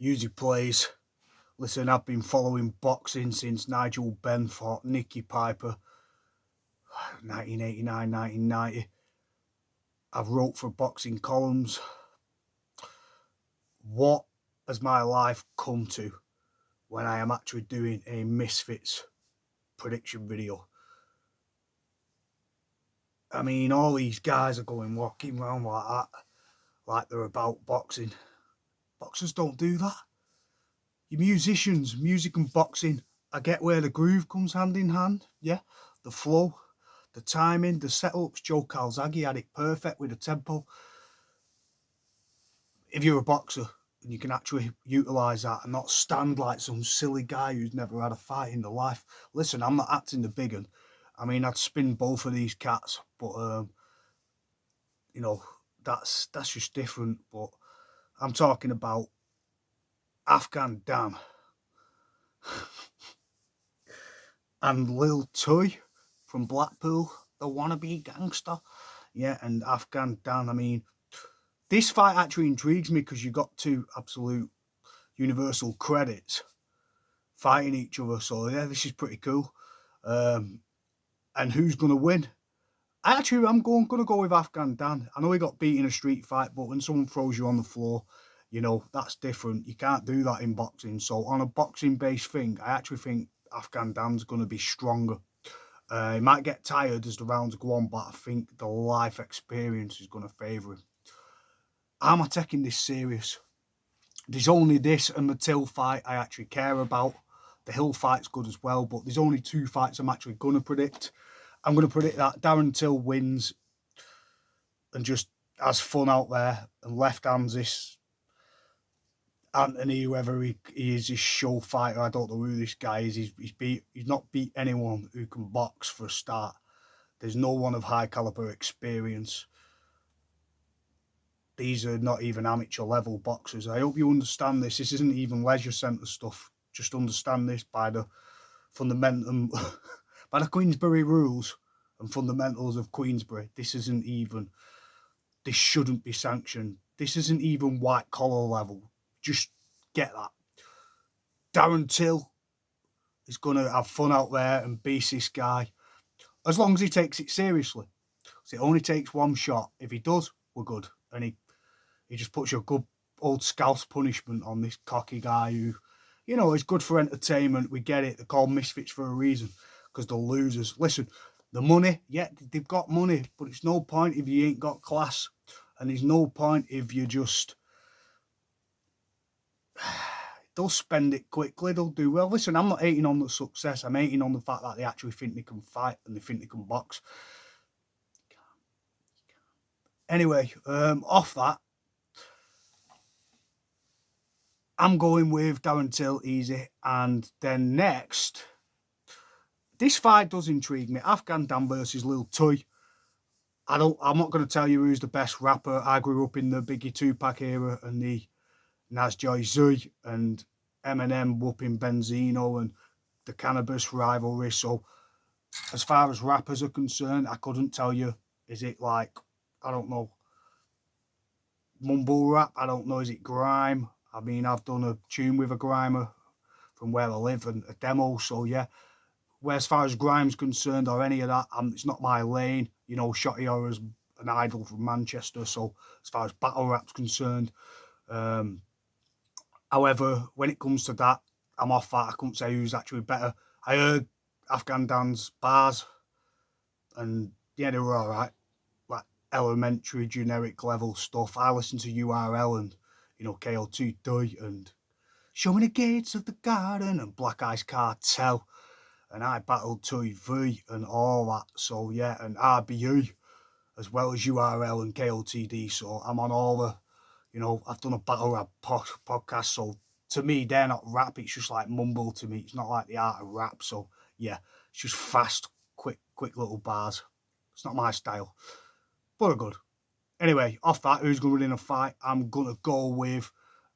Usually plays. Listen, I've been following boxing since Nigel Benn fought Nicky Piper, 1989, 1990. I've wrote for boxing columns. What has my life come to when I am actually doing a Misfits prediction video? I mean, all these guys are walking around like that, like they're about boxing. Boxers don't do that. You musicians, music and boxing, I get where the groove comes hand in hand, yeah? The flow, the timing, the setups. Joe Calzaghe had it perfect with the tempo. If you're a boxer and you can actually utilise that and not stand like some silly guy who's never had a fight in their life. Listen, I'm not acting the big one. I mean, I'd spin both of these cats, but, you know, that's just different. But I'm talking about Afghan Dan and Lil Toy from Blackpool, the wannabe gangster. Yeah, and Afghan Dan. I mean, this fight actually intrigues me because you got two absolute universal credits fighting each other. So, yeah, this is pretty cool. And who's going to win? I'm going to go with Afghan Dan. I know he got beat in a street fight, but when someone throws you on the floor, you know, that's different. You can't do that in boxing. So on a boxing-based thing, I actually think Afghan Dan's going to be stronger. He might get tired as the rounds go on, but I think the life experience is going to favour him. Am I taking this serious? There's only this and the Till fight I actually care about. The Hill fight's good as well, but there's only two fights I'm actually going to predict. I'm going to predict that Darren Till wins and just has fun out there and left hands this Antony, whoever he is, his show fighter. I don't know who this guy is. He's not beat anyone who can box for a start. There's no one of high caliber experience. These are not even amateur level boxers. I hope you understand this. This isn't even leisure centre stuff. Just understand this by the fundamental, by the Queensberry rules and fundamentals of Queensberry. This shouldn't be sanctioned. This isn't even white collar level. Just get that. Darren Till is going to have fun out there and beast this guy. As long as he takes it seriously. So it only takes one shot. If he does, we're good. And he just puts a good old Scouse punishment on this cocky guy who, you know, is good for entertainment. We get it. They're called Misfits for a reason because they're losers. Listen, the money, yeah, they've got money, but it's no point if you ain't got class. And there's no point if you just... They'll spend it quickly, they'll do well. Listen, I'm not hating on the success. I'm hating on the fact that they actually think they can fight and they think they can box. Anyway, off that, I'm going with Darren Till, easy. And then next, this fight does intrigue me. Afghan Dan versus Lil Toy. I'm not going to tell you who's the best rapper. I grew up in the Biggie Tupac era and the Nas Joy Z and Eminem whooping Benzino and the cannabis rivalry. So as far as rappers are concerned, I couldn't tell you, is it like, I don't know, mumble rap? I don't know, is it grime? I mean, I've done a tune with a grimer from where I live and a demo, so yeah. Where as far as grime's concerned or any of that, it's not my lane. You know, Shotty Horror's an idol from Manchester, so as far as battle rap's concerned, however, when it comes to that, I'm off that. I couldn't say who's actually better. I heard Afghan Dan's bars, and yeah, they were all right. Like elementary, generic level stuff. I listened to URL and, you know, KO2 Doy and Show Me the Gates of the Garden and Black Ice Cartel. And I battled Toy V and all that. So yeah, and RBU as well as URL and KOTD. So I'm on all the, you know, I've done a battle rap podcast. So to me, they're not rap. It's just like mumble to me. It's not like the art of rap. So yeah, it's just fast, quick little bars. It's not my style, but they're good. Anyway, off that, who's going to win in a fight? I'm going to go with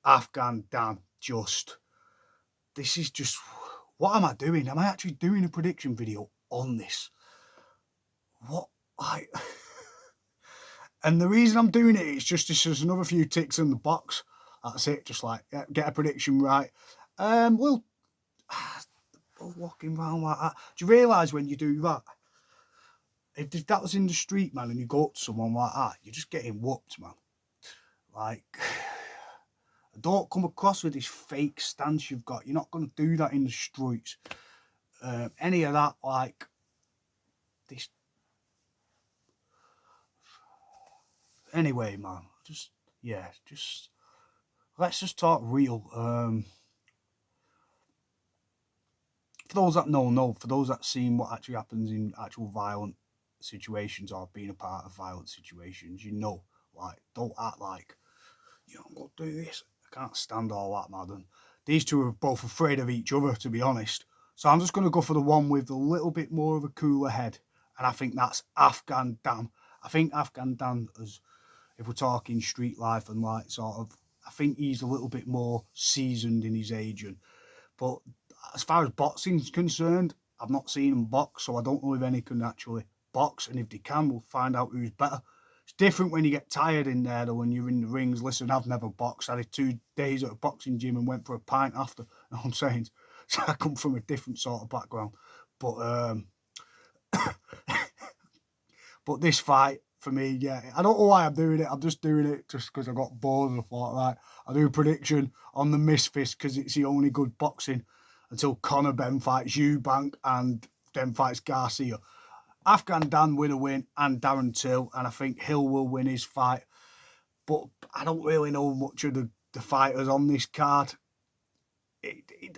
Afghan Dan. This is just, what am I doing? Am I actually doing a prediction video on this? What? And the reason I'm doing it is just this is another few ticks in the box. That's it. Just like, yeah, get a prediction right. Well, walking around like that. Do you realise when you do that, if that was in the street, man, and you go up to someone like that, you're just getting whooped, man. Like, don't come across with this fake stance you've got. You're not going to do that in the streets. Any of that, like, this. Anyway, man, just let's just talk real. For those that know, for those that seen what actually happens in actual violent situations or being a part of violent situations, like, don't act like, I'm going to do this. I can't stand all that, man. These two are both afraid of each other, to be honest. So I'm just going to go for the one with a little bit more of a cooler head. And I think that's Afghan Dan. I think Afghan Dan, if we're talking street life and like sort of, I think he's a little bit more seasoned in his age. But as far as boxing's concerned, I've not seen him box, so I don't know if any can actually box. And if they can, we'll find out who's better. It's different when you get tired in there, though, when you're in the rings. Listen, I've never boxed. I did 2 days at a boxing gym and went for a pint after. You know what I'm saying? So I come from a different sort of background. But but this fight, for me, yeah, I don't know why I'm doing it. I'm just doing it just because I got bored and I thought, right, I'll do a prediction on the Misfits because it's the only good boxing until Conor Ben fights Eubank and then fights Garcia. Afghan Dan win a win and Darren Till, and I think Hill will win his fight. But I don't really know much of the fighters on this card.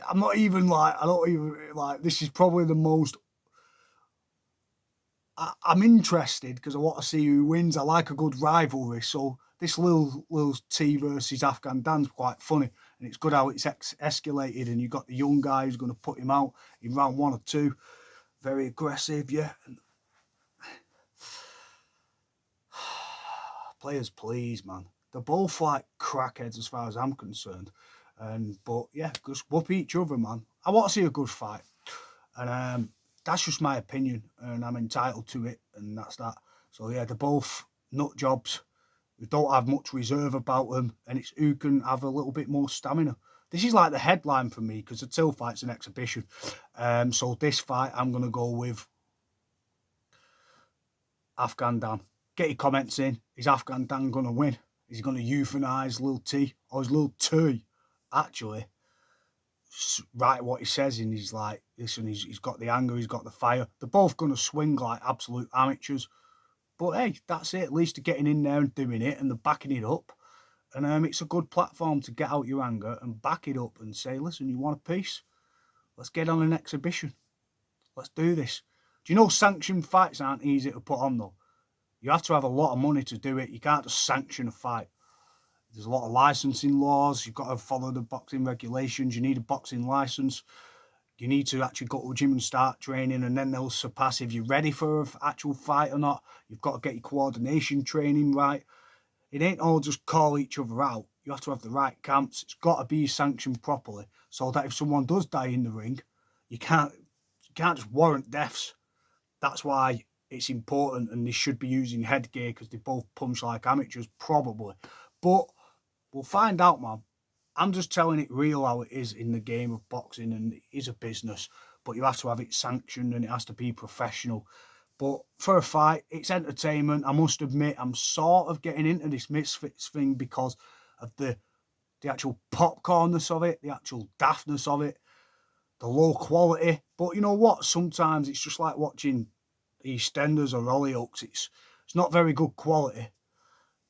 I'm not even like, I don't even like, this is probably the most. I'm interested because I want to see who wins. I like a good rivalry. So this Lil T versus Afghan Dan's quite funny. And it's good how it's escalated. And you've got the young guy who's going to put him out in round 1 or 2. Very aggressive, yeah. And players, please, man. They're both like crackheads as far as I'm concerned. But yeah, just whoop each other, man. I want to see a good fight. And that's just my opinion, and I'm entitled to it, and that's that. So yeah, they're both nut jobs who don't have much reserve about them, and it's who can have a little bit more stamina. This is like the headline for me because the Till fight's an exhibition. So this fight, I'm going to go with Afghan Dan. Get your comments in. Is Afghan Dan going to win? Is he going to euthanize Lil T? Or is Lil T actually right what he says, and he's like, listen, he's got the anger, he's got the fire. They're both going to swing like absolute amateurs. But hey, that's it. At least they're getting in there and doing it, and they're backing it up. And it's a good platform to get out your anger and back it up and say, listen, you want a piece? Let's get on an exhibition. Let's do this. Do you know sanctioned fights aren't easy to put on, though? You have to have a lot of money to do it. You can't just sanction a fight. There's a lot of licensing laws. You've got to follow the boxing regulations. You need a boxing license. You need to actually go to a gym and start training, and then they'll surpass if you're ready for an actual fight or not. You've got to get your coordination training right. It ain't all just call each other out. You have to have the right camps. It's got to be sanctioned properly so that if someone does die in the ring, you can't just warrant deaths. That's why it's important, and they should be using headgear because they both punch like amateurs, probably. But we'll find out, man. I'm just telling it real how it is in the game of boxing, and it is a business, but you have to have it sanctioned and it has to be professional. But for a fight, it's entertainment. I must admit, I'm sort of getting into this Misfits thing because of the actual popcornness of it, the actual daftness of it, the low quality. But you know what? Sometimes it's just like watching EastEnders or Hollyoaks. It's not very good quality,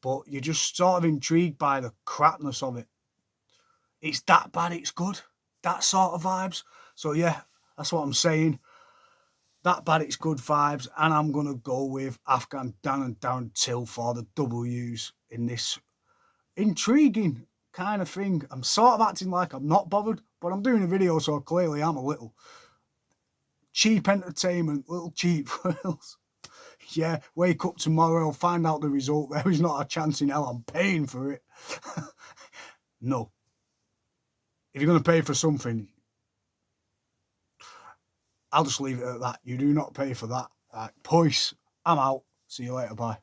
but you're just sort of intrigued by the crapness of it. It's that bad, it's good. That sort of vibes. So yeah, that's what I'm saying. That bad, it's good vibes. And I'm going to go with Afghan Dan and Darren Till for the W's in this intriguing kind of thing. I'm sort of acting like I'm not bothered, but I'm doing a video, so clearly I'm a little. Cheap entertainment, little cheap thrills. Yeah, wake up tomorrow, find out the result. There is not a chance in hell I'm paying for it. No. If you're going to pay for something, I'll just leave it at that. You do not pay for that. Peace. I'm out. See you later. Bye.